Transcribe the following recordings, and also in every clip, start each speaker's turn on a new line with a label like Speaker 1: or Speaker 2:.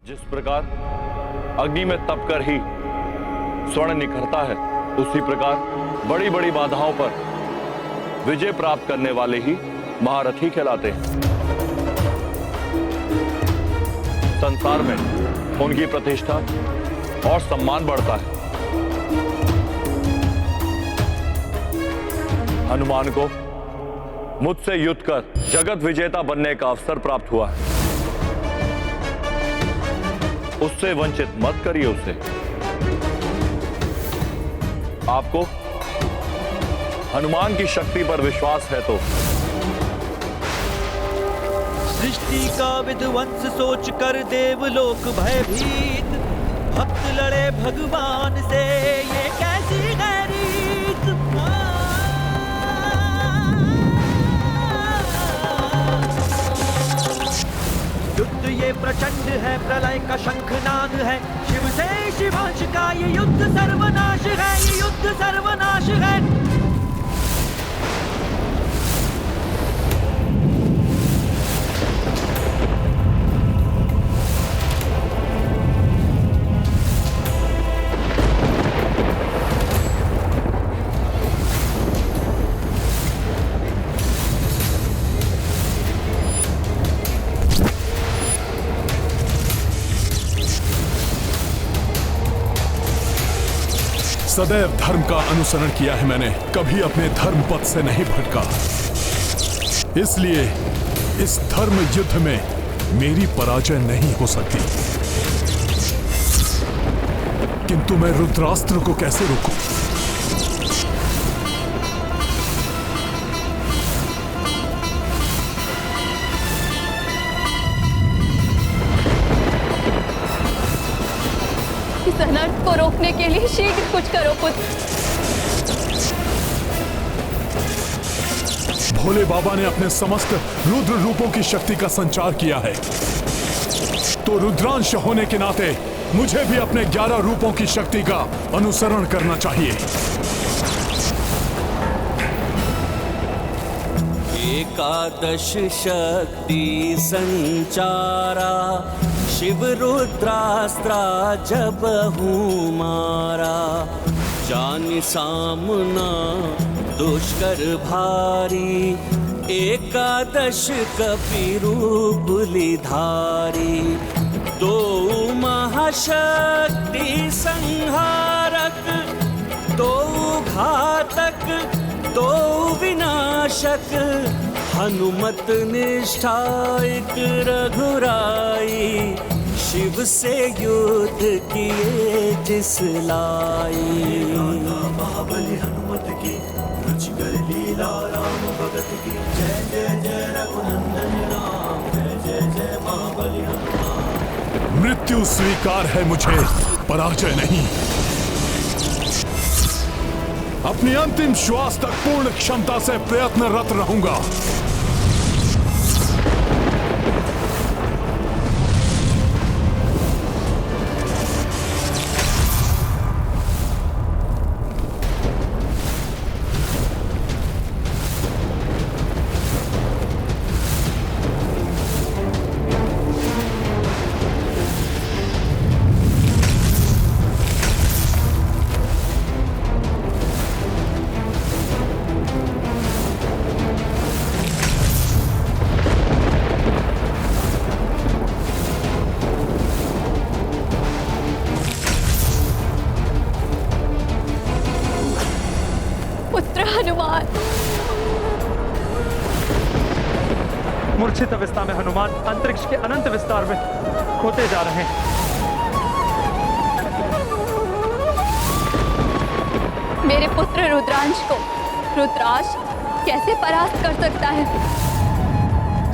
Speaker 1: जिस प्रकार अग्नि में तपकर ही स्वर्ण निखरता है, उसी प्रकार बड़ी बड़ी बाधाओं पर विजय प्राप्त करने वाले ही महारथी कहलाते हैं। संसार में उनकी प्रतिष्ठा और सम्मान बढ़ता है। हनुमान को मुझसे युद्ध कर जगत विजेता बनने का अवसर प्राप्त हुआ है। उससे वंचित मत करिए उसे। आपको हनुमान की शक्ति पर विश्वास है तो
Speaker 2: सृष्टि का विध्वंस सोच कर देवलोक भयभीत, भक्त लड़े भगवान से ये कैसी गैरीत। युद्ध ये प्रचंड है, प्रलय का शंखनाद है, शिव से शिवांश का ये युद्ध सर्वनाश है, ये युद्ध सर्वनाश है।
Speaker 3: सदैव धर्म का अनुसरण किया है मैंने, कभी अपने धर्म पथ से नहीं भटका। इसलिए इस धर्म युद्ध में मेरी पराजय नहीं हो सकती। किंतु मैं रुद्रास्त्र को कैसे रोकूं?
Speaker 4: इस अनर्थ को रोकने के लिए शीघ्र कुछ करो पुत्र।
Speaker 3: भोले बाबा ने अपने समस्त रुद्र रूपों की शक्ति का संचार किया है, तो रुद्रांश होने के नाते मुझे भी अपने 11 रूपों की शक्ति का अनुसरण करना चाहिए।
Speaker 2: एकादश शक्ति संचारा, शिव रुद्रास्त्रा जब हूँ मारा। जान सामना दुष्कर भारी, एकादश कपिरूप धारी। दो महाशक्ति संहारक, दो घातक दो विनाशक। हनुमत निष्ठा एक रघुराई, शिव से युद्ध किए जिस लाई।
Speaker 5: महाबली हनुमत की रुचिकर लीला, राम भगत की जय जय जय रघुनंदन राम, जय जय जय महाबली हनुमान।
Speaker 3: मृत्यु स्वीकार है मुझे, पराजय नहीं। अपनी अंतिम श्वास तक पूर्ण क्षमता से प्रयत्नरत रहूंगा।
Speaker 4: हनुमान।
Speaker 6: मूर्छित अवस्था में हनुमान अंतरिक्ष के अनंत विस्तार में खोते जा रहे हैं।
Speaker 4: मेरे पुत्र रुद्रांश को रुद्राक्ष कैसे परास्त कर सकता है?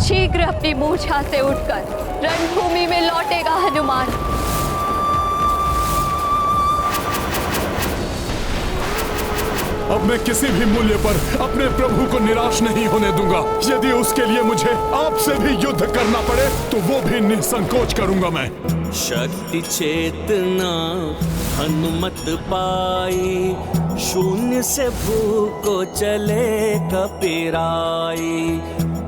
Speaker 4: शीघ्र अपनी मूर्छा से उठकर रणभूमि में लौटेगा हनुमान।
Speaker 3: अब मैं किसी भी मूल्य पर अपने प्रभु को निराश नहीं होने दूंगा। यदि उसके लिए मुझे आपसे भी युद्ध करना पड़े तो वो भी निसंकोच करूंगा मैं।
Speaker 2: शक्ति चेतना हनुमत पाई, शून्य से भूको चले कपिराई।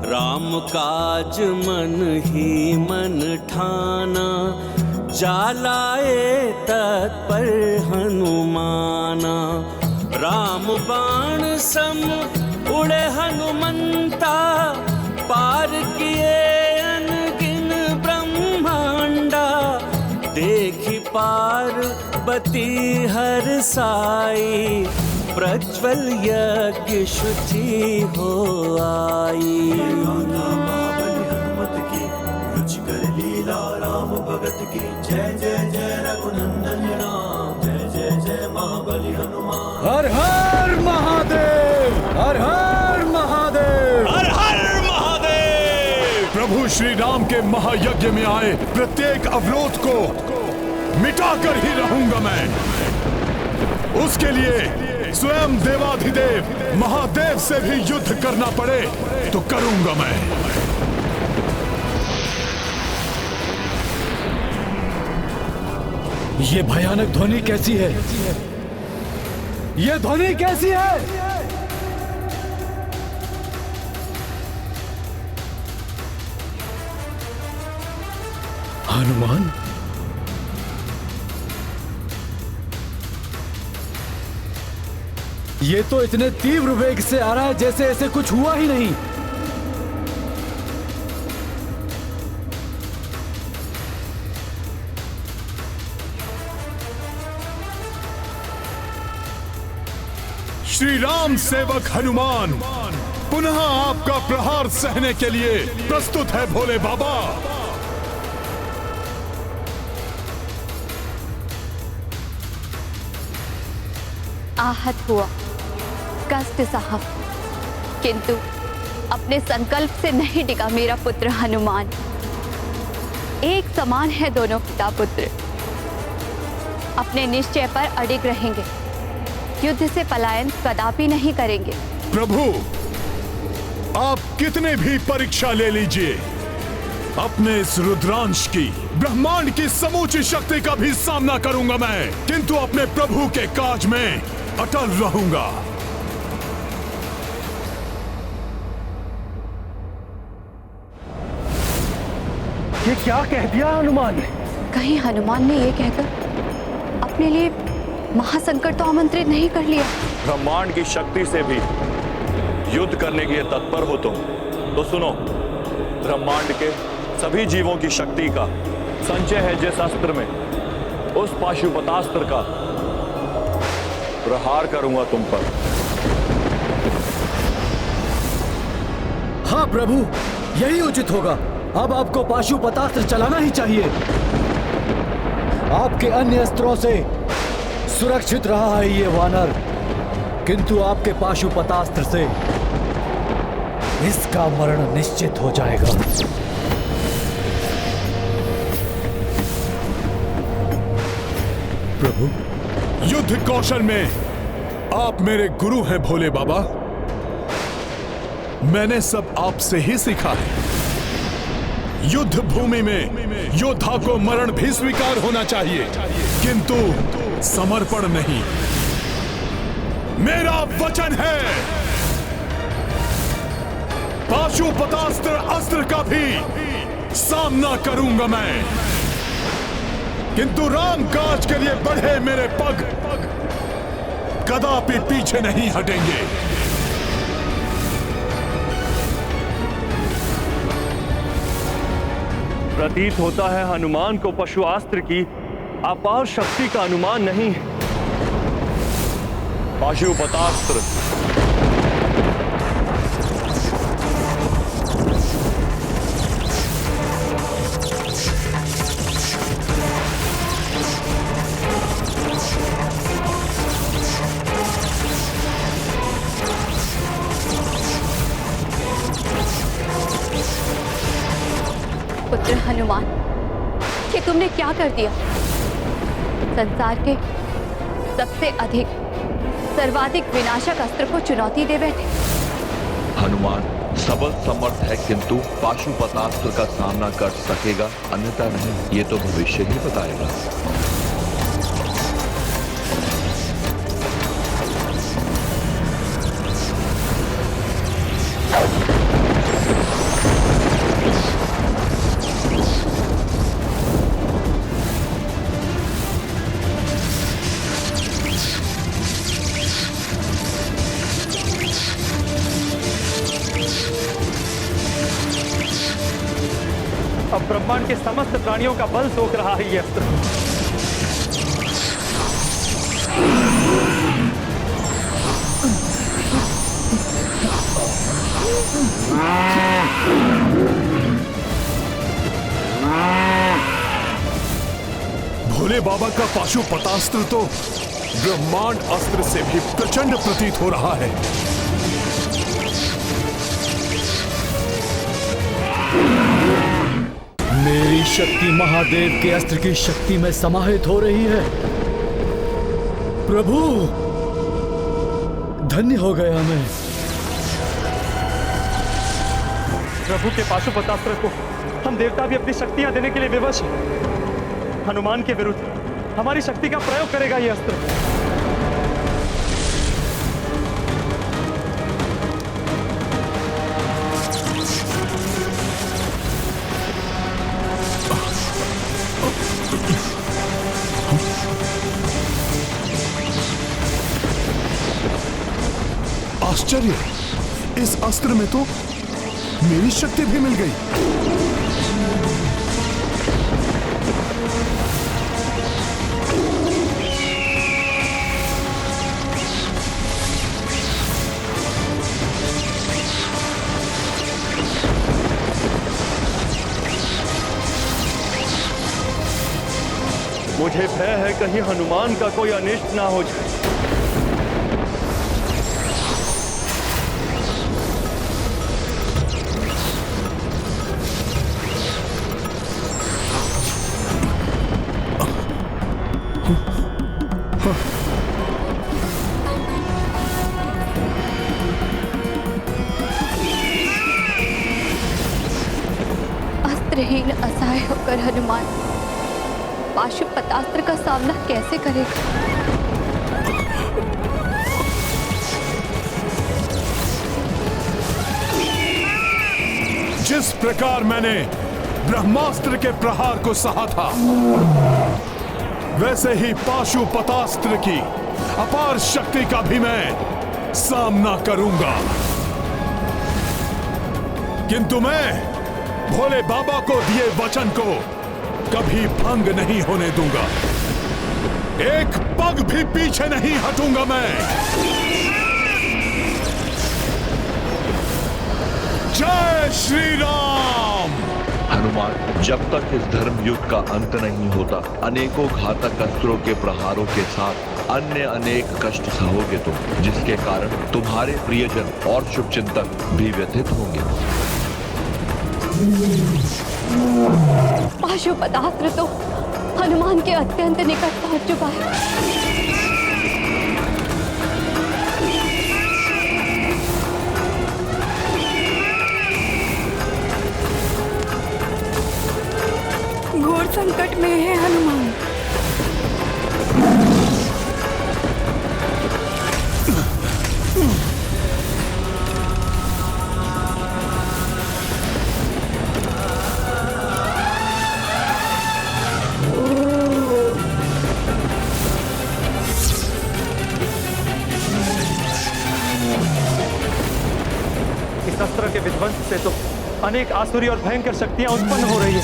Speaker 2: राम काज मन ही मन ठाना,
Speaker 5: जालाए तत्पर हनुमाना, राम बाण सम उड़े हनुमंता, पार किए अनगिन ब्रह्मांडा, देखी पार्वती हर साई, प्रज्वल यज्ञ शुचि हो आई।
Speaker 2: महाबली हनुमत की रुचिकर लीला राम भगत की, जय जय जय रघुनंदन राम, जय जय जय महाबली हनुमान।
Speaker 7: हर हर महादेव, हर हर महादेव,
Speaker 1: हर हर महादेव।
Speaker 3: प्रभु श्री राम के महायज्ञ में आए प्रत्येक अवरोध को मिटाकर ही रहूंगा मैं। उसके लिए स्वयं देवाधिदेव महादेव से भी युद्ध करना पड़े तो करूंगा मैं।
Speaker 7: ये भयानक ध्वनि कैसी है? ये ध्वनि कैसी है? हनुमान, ये तो इतने तीव्र वेग से आ रहा है जैसे ऐसे कुछ हुआ ही नहीं।
Speaker 3: श्री राम सेवक हनुमान पुनः आपका प्रहार सहने के लिए प्रस्तुत है भोले बाबा।
Speaker 4: आहत हुआ, कष्ट सहा, किंतु अपने संकल्प से नहीं डिगा मेरा पुत्र हनुमान। एक समान है दोनों पिता पुत्र, अपने निश्चय पर अडिग रहेंगे, युद्ध से पलायन कदापि नहीं करेंगे।
Speaker 3: प्रभु, आप कितने भी परीक्षा ले लीजिए, अपने इस रुद्रांश की ब्रह्मांड की समूची शक्ति का भी सामना करूंगा मैं, किंतु अपने प्रभु के काज में अटल रहूंगा।
Speaker 6: ये क्या कह दिया हनुमान ने?
Speaker 4: कहीं हनुमान ने ये कहकर अपने लिए महासंकट तो आमंत्रित नहीं कर लिया?
Speaker 1: ब्रह्मांड की शक्ति से भी युद्ध करने के लिए तत्पर हो तुम तो सुनो, ब्रह्मांड के सभी जीवों की शक्ति का संचय है जिस अस्त्र में, उस पाशुपतास्त्र का प्रहार करूंगा तुम पर।
Speaker 7: हाँ प्रभु, यही उचित होगा। अब आपको पाशुपतास्त्र चलाना ही चाहिए। आपके अन्य अस्त्रों से सुरक्षित रहा है ये वानर, किंतु आपके पाशुपतास्त्र से इसका मरण निश्चित हो जाएगा।
Speaker 3: प्रभु, युद्ध कौशल में आप मेरे गुरु हैं भोले बाबा। मैंने सब आपसे ही सीखा है। युद्ध भूमि में योद्धा को मरण भी स्वीकार होना चाहिए, किंतु समर्पण नहीं। मेरा वचन है, पाशुपतास्त्र अस्त्र का भी सामना करूंगा मैं, किंतु राम काज के लिए बढ़े मेरे पग कदापि पीछे नहीं हटेंगे।
Speaker 6: प्रतीत होता है हनुमान को पशुआस्त्र की अपार शक्ति का अनुमान नहीं है।
Speaker 1: पाशुपतास्त्र
Speaker 4: पुत्र हनुमान, कि तुमने क्या कर दिया? संसार के सबसे अधिक सर्वाधिक विनाशक अस्त्र को चुनौती दे बैठे।
Speaker 1: हनुमान सबल समर्थ है, किंतु पाशुपतास्त्र का सामना कर सकेगा अन्यथा नहीं, ये तो भविष्य ही बताएगा।
Speaker 6: प्राणियों का बल सोख रहा है ये अस्त्र।
Speaker 3: भोले बाबा का पाशुपतास्त्र तो ब्रह्मांड अस्त्र से भी प्रचंड प्रतीत हो रहा है।
Speaker 7: मेरी शक्ति महादेव के अस्त्र की शक्ति में समाहित हो रही है। प्रभु, धन्य हो गया मैं।
Speaker 6: प्रभु के पाशुपतास्त्र को हम देवता भी अपनी शक्तियां देने के लिए विवश हैं। हनुमान के विरुद्ध हमारी शक्ति का प्रयोग करेगा यह अस्त्र।
Speaker 3: आश्चर्य, इस अस्त्र में तो मेरी शक्ति भी मिल गई।
Speaker 6: मुझे भय है कहीं हनुमान का कोई अनिष्ट ना हो जाए।
Speaker 4: अस्त्रहीन असहाय होकर हनुमान पाशुपतास्त्र का सामना कैसे करेगा?
Speaker 3: जिस प्रकार मैंने ब्रह्मास्त्र के प्रहार को सहा था, वैसे ही पाशुपतास्त्र की अपार शक्ति का भी मैं सामना करूंगा। किंतु मैं भोले बाबा को दिए वचन को कभी भंग नहीं होने दूंगा। एक पग भी पीछे नहीं हटूंगा मैं। जय श्री राम।
Speaker 8: हनुमान, जब तक इस धर्म युद्ध का अंत नहीं होता, अनेकों घातक अस्त्रों के प्रहारों के साथ अन्य अनेक कष्ट सहोगे तुम, जिसके कारण तुम्हारे प्रियजन और शुभचिंतक भी व्यथित होंगे।
Speaker 4: पाशुपतास्त्र तो हनुमान के अत्यंत निकट पहुंच चुका है।
Speaker 9: घोर संकट में है हनुमान।
Speaker 6: इस अस्त्र के विध्वंस से तो अनेक आसुरी और भयंकर शक्तियां उत्पन्न हो रही है।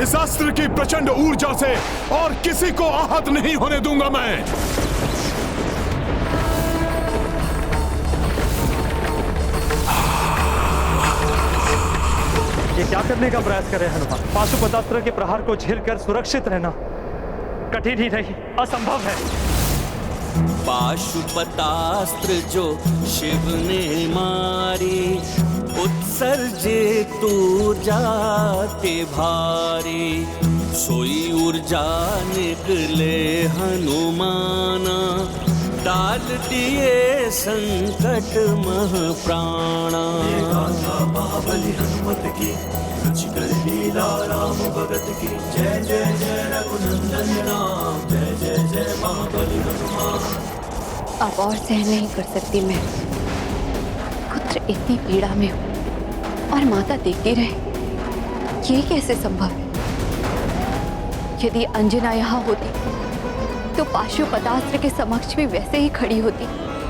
Speaker 3: इस अस्त्र की प्रचंड ऊर्जा से और किसी को आहत नहीं होने दूंगा मैं।
Speaker 6: ये क्या करने का प्रयास कर रहे हैं हनुमान? पाशुपतास्त्र के प्रहार को झेलकर सुरक्षित रहना कठिन ही नहीं, असंभव है।
Speaker 2: पाशुपतास्त्र जो शिव ने मारी, उत्सर्जे तू जाते भारी। सोई ऊर्जा निकले हनुमाना, डाल दिए संकट मह प्राणा।
Speaker 5: महाबली हनुमत की रुच कर लीला राम भगत की। जय जय जय रघुनंदन राम, जय जय जय महाबली हनुमान।
Speaker 4: अब और सहन नहीं कर सकती मैं। पुत्र इतनी पीड़ा में हो और माता देखती रहे, ये कैसे संभव है? यदि अंजना यहाँ होती तो पाशुपतास्त्र के समक्ष भी वैसे ही खड़ी होती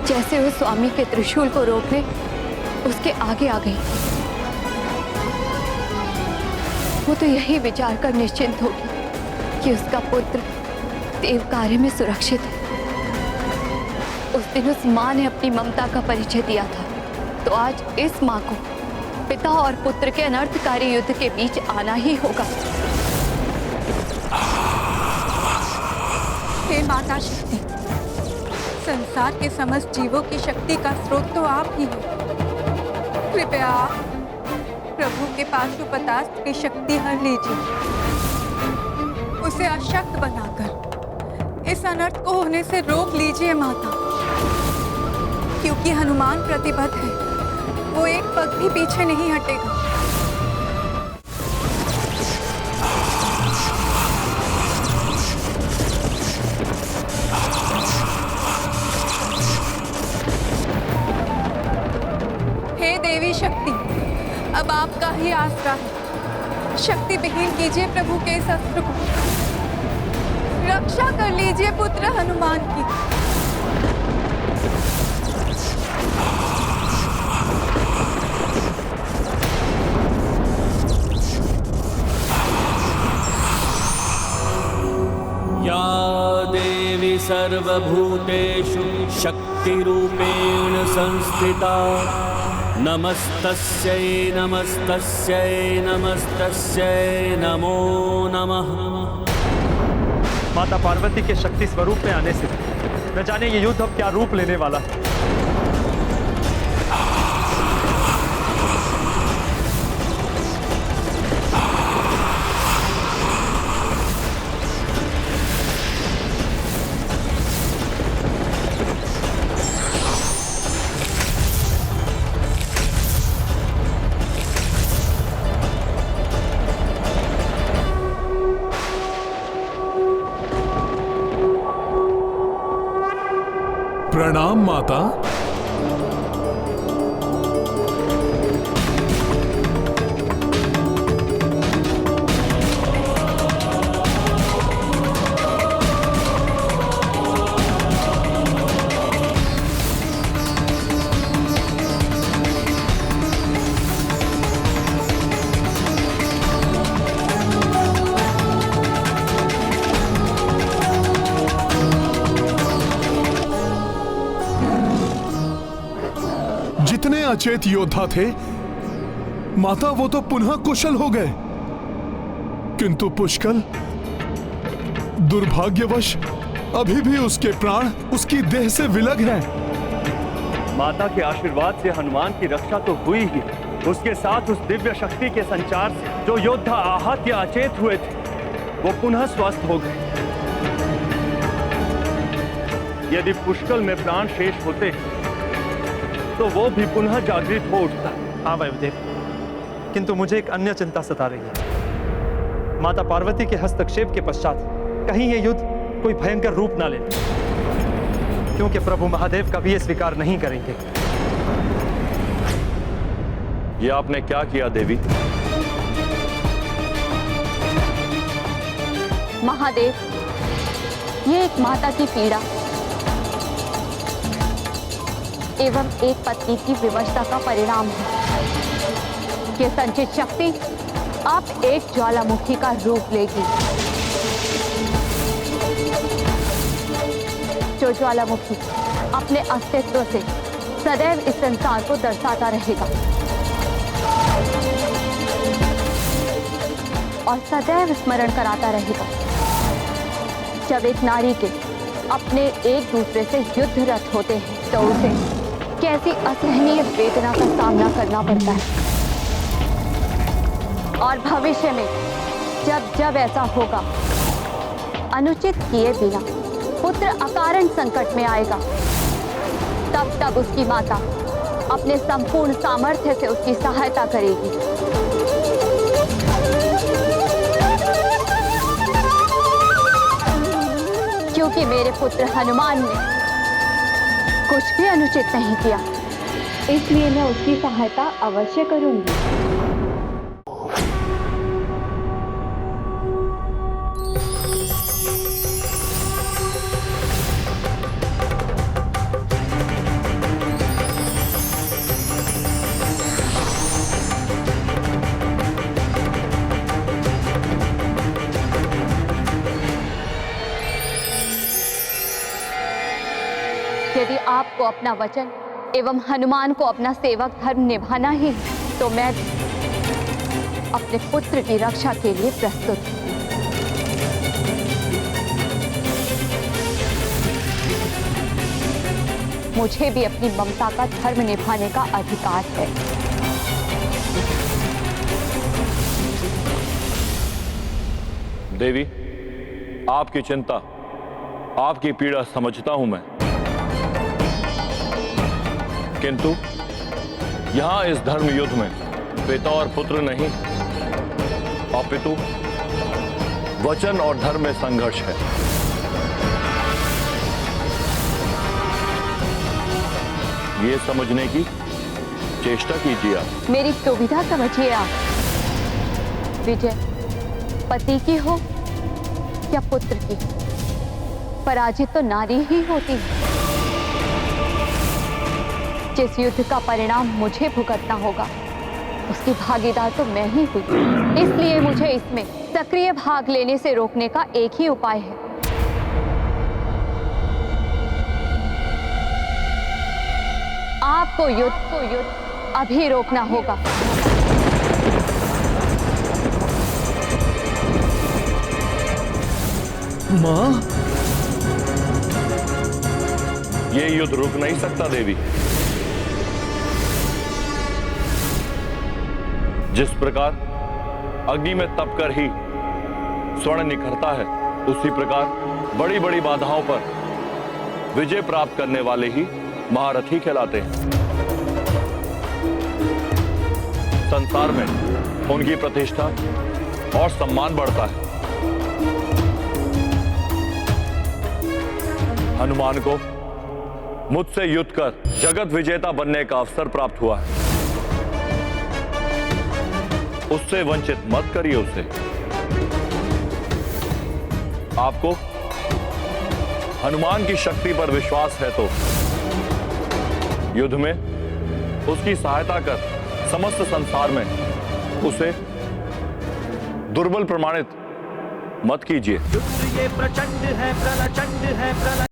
Speaker 4: जैसे वो स्वामी के त्रिशूल को रोकने उसके आगे आ गई। वो तो यही विचार कर निश्चिंत होगी कि उसका पुत्र देव कार्य में सुरक्षित है। उस दिन उस माँ ने अपनी ममता का परिचय दिया था, तो आज इस माँ को पिता और पुत्र के अनर्थकारी युद्ध के बीच आना ही होगा।
Speaker 9: हे माता शक्ति, संसार के समस्त जीवों की शक्ति का स्रोत तो आप ही हैं। कृपया आप प्रभु के पाशुपतास्त्र की शक्ति हर लीजिए, उसे अशक्त बनाकर इस अनर्थ को होने से रोक लीजिए माता, क्योंकि हनुमान प्रतिबद्ध है, वो एक पग भी पीछे नहीं हटेगा। हे देवी शक्ति, अब आपका ही आसरा है। शक्ति विहीन कीजिए प्रभु के इस अस्त्र को, रक्षा कर लीजिए पुत्र हनुमान की।
Speaker 2: या देवी सर्वभूतेषु शक्तिरूपेण संस्थिता नमस्तस्यै नमस्तस्यै नमस्तस्यै नमो नमः।
Speaker 6: माता पार्वती के शक्ति स्वरूप में आने से न जाने ये युद्ध अब क्या रूप लेने वाला है।
Speaker 3: प्रणाम माता। जितने अचेत योद्धा थे माता, वो तो पुनः कुशल हो गए, किंतु पुष्कल दुर्भाग्यवश अभी भी उसके प्राण उसकी देह से विलग हैं।
Speaker 6: माता के आशीर्वाद से हनुमान की रक्षा तो हुई ही, उसके साथ उस दिव्य शक्ति के संचार से जो योद्धा आहत या अचेत हुए थे वो पुनः स्वस्थ हो गए। यदि पुष्कल में प्राण शेष होते तो वो भी पुनः जागृत हो उठता। हाँ वायुदेव, किंतु मुझे एक अन्य चिंता सता रही है। माता पार्वती के हस्तक्षेप के पश्चात कहीं ये युद्ध कोई भयंकर रूप ना ले, क्योंकि प्रभु महादेव कभी ये स्वीकार नहीं करेंगे।
Speaker 1: ये आपने क्या किया देवी?
Speaker 4: महादेव, ये एक माता की पीड़ा एवं एक पत्नी की विवशता का परिणाम है। ये संचित शक्ति अब एक ज्वालामुखी का रूप लेगी, जो ज्वालामुखी अपने अस्तित्व से सदैव इस संसार को दर्शाता रहेगा और सदैव स्मरण कराता रहेगा जब एक नारी के अपने एक दूसरे से युद्धरत होते हैं तो उसे कैसी असहनीय वेदना का सामना करना पड़ता है। और भविष्य में जब जब ऐसा होगा, अनुचित किए बिना पुत्र अकारण संकट में आएगा, तब तब उसकी माता अपने संपूर्ण सामर्थ्य से उसकी सहायता करेगी। क्योंकि मेरे पुत्र हनुमान ने कुछ भी अनुचित नहीं किया, इसलिए मैं उसकी सहायता अवश्य करूंगी। यदि आपको अपना वचन एवं हनुमान को अपना सेवक धर्म निभाना ही है, तो मैं अपने पुत्र की रक्षा के लिए प्रस्तुत हूं। मुझे भी अपनी ममता का धर्म निभाने का अधिकार है।
Speaker 1: देवी, आपकी चिंता, आपकी पीड़ा समझता हूं मैं, किंतु यहां इस धर्म युद्ध में पिता और पुत्र नहीं, अपितु वचन और धर्म में संघर्ष है। ये समझने की चेष्टा कीजिए आप।
Speaker 4: मेरी दुविधा समझिए आप। विजय पति की हो या पुत्र की, पराजित तो नारी ही होती है। जिस युद्ध का परिणाम मुझे भुगतना होगा, उसकी भागीदार तो मैं ही हुई। इसलिए मुझे इसमें सक्रिय भाग लेने से रोकने का एक ही उपाय है। आपको युद्ध अभी रोकना होगा।
Speaker 7: माँ,
Speaker 1: ये युद्ध रुक नहीं सकता देवी। जिस प्रकार अग्नि में तप कर ही स्वर्ण निखरता है, उसी प्रकार बड़ी बड़ी बाधाओं पर विजय प्राप्त करने वाले ही महारथी कहलाते हैं। संसार में उनकी प्रतिष्ठा और सम्मान बढ़ता है। हनुमान को मुझसे युद्ध कर जगत विजेता बनने का अवसर प्राप्त हुआ है। उससे वंचित मत करिए उसे। आपको हनुमान की शक्ति पर विश्वास है तो युद्ध में उसकी सहायता कर समस्त संसार में उसे दुर्बल प्रमाणित मत कीजिए।
Speaker 2: युद्ध ये प्रचंड है, प्रचंड है,